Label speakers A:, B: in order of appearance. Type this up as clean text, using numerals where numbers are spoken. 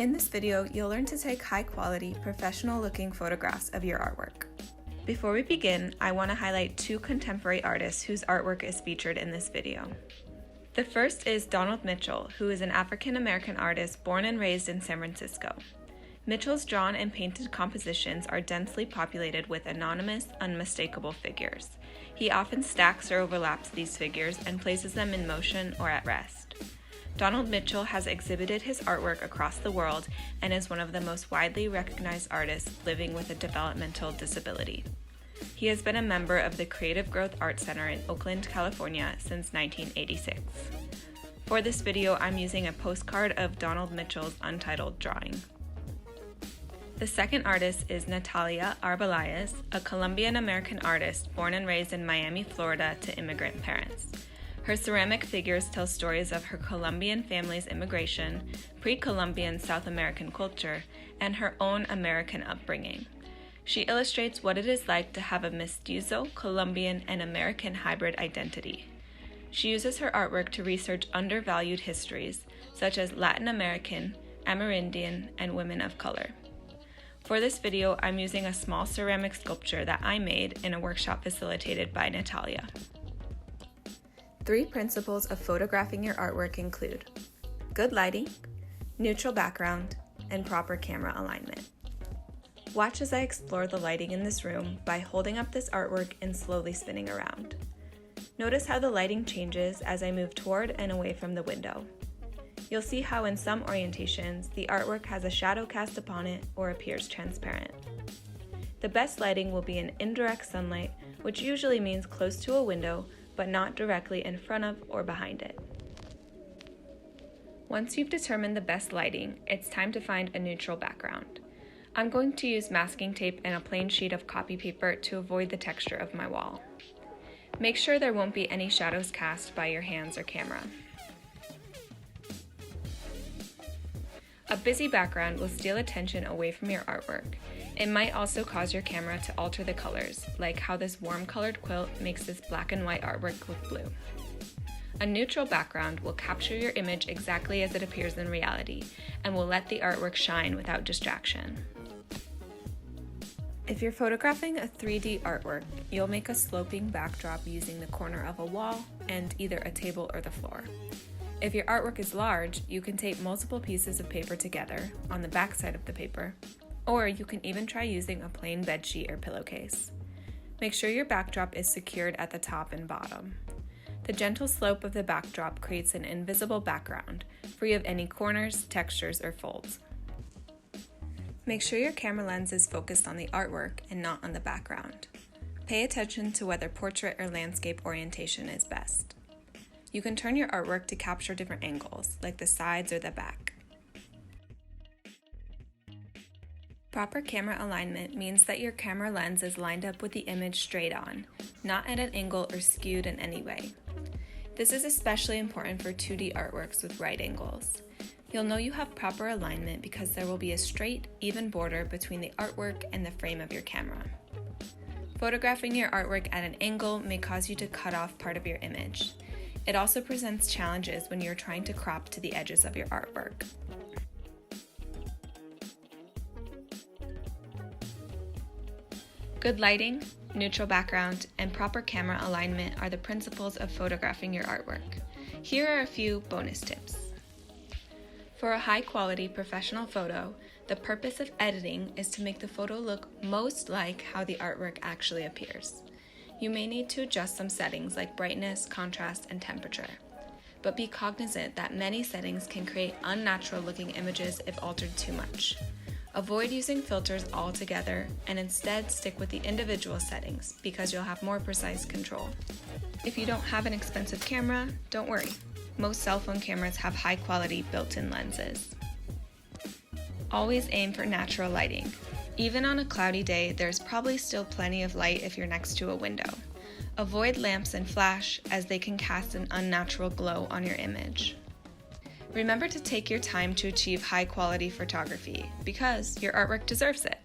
A: In this video, you'll learn to take high-quality, professional-looking photographs of your artwork. Before we begin, I want to highlight two contemporary artists whose artwork is featured in this video. The first is Donald Mitchell, who is an African-American artist born and raised in San Francisco. Mitchell's drawn and painted compositions are densely populated with anonymous, unmistakable figures. He often stacks or overlaps these figures and places them in motion or at rest. Donald Mitchell has exhibited his artwork across the world and is one of the most widely recognized artists living with a developmental disability. He has been a member of the Creative Growth Art Center in Oakland, California since 1986. For this video, I'm using a postcard of Donald Mitchell's untitled drawing. The second artist is Natalia Arbeláez, a Colombian-American artist born and raised in Miami, Florida to immigrant parents. Her ceramic figures tell stories of her Colombian family's immigration, pre-Columbian South American culture, and her own American upbringing. She illustrates what it is like to have a mestizo, Colombian, and American hybrid identity. She uses her artwork to research undervalued histories, such as Latin American, Amerindian, and women of color. For this video, I'm using a small ceramic sculpture that I made in a workshop facilitated by Natalia. 3 principles of photographing your artwork include good lighting, neutral background, and proper camera alignment. Watch as I explore the lighting in this room by holding up this artwork and slowly spinning around. Notice how the lighting changes as I move toward and away from the window. You'll see how in some orientations, the artwork has a shadow cast upon it or appears transparent. The best lighting will be in indirect sunlight, which usually means close to a window, but not directly in front of or behind it. Once you've determined the best lighting, it's time to find a neutral background. I'm going to use masking tape and a plain sheet of copy paper to avoid the texture of my wall. Make sure there won't be any shadows cast by your hands or camera. A busy background will steal attention away from your artwork. It might also cause your camera to alter the colors, like how this warm-colored quilt makes this black and white artwork look blue. A neutral background will capture your image exactly as it appears in reality, and will let the artwork shine without distraction. If you're photographing a 3D artwork, you'll make a sloping backdrop using the corner of a wall and either a table or the floor. If your artwork is large, you can tape multiple pieces of paper together on the back side of the paper, or you can even try using a plain bedsheet or pillowcase. Make sure your backdrop is secured at the top and bottom. The gentle slope of the backdrop creates an invisible background, free of any corners, textures, or folds. Make sure your camera lens is focused on the artwork and not on the background. Pay attention to whether portrait or landscape orientation is best. You can turn your artwork to capture different angles, like the sides or the back. Proper camera alignment means that your camera lens is lined up with the image straight on, not at an angle or skewed in any way. This is especially important for 2D artworks with right angles. You'll know you have proper alignment because there will be a straight, even border between the artwork and the frame of your camera. Photographing your artwork at an angle may cause you to cut off part of your image. It also presents challenges when you're trying to crop to the edges of your artwork. Good lighting, neutral background, and proper camera alignment are the principles of photographing your artwork. Here are a few bonus tips. For a high-quality professional photo, the purpose of editing is to make the photo look most like how the artwork actually appears. You may need to adjust some settings like brightness, contrast, and temperature. But be cognizant that many settings can create unnatural-looking images if altered too much. Avoid using filters altogether and instead stick with the individual settings because you'll have more precise control. If you don't have an expensive camera, don't worry. Most cell phone cameras have high-quality built-in lenses. Always aim for natural lighting. Even on a cloudy day, there's probably still plenty of light if you're next to a window. Avoid lamps and flash as they can cast an unnatural glow on your image. Remember to take your time to achieve high-quality photography because your artwork deserves it.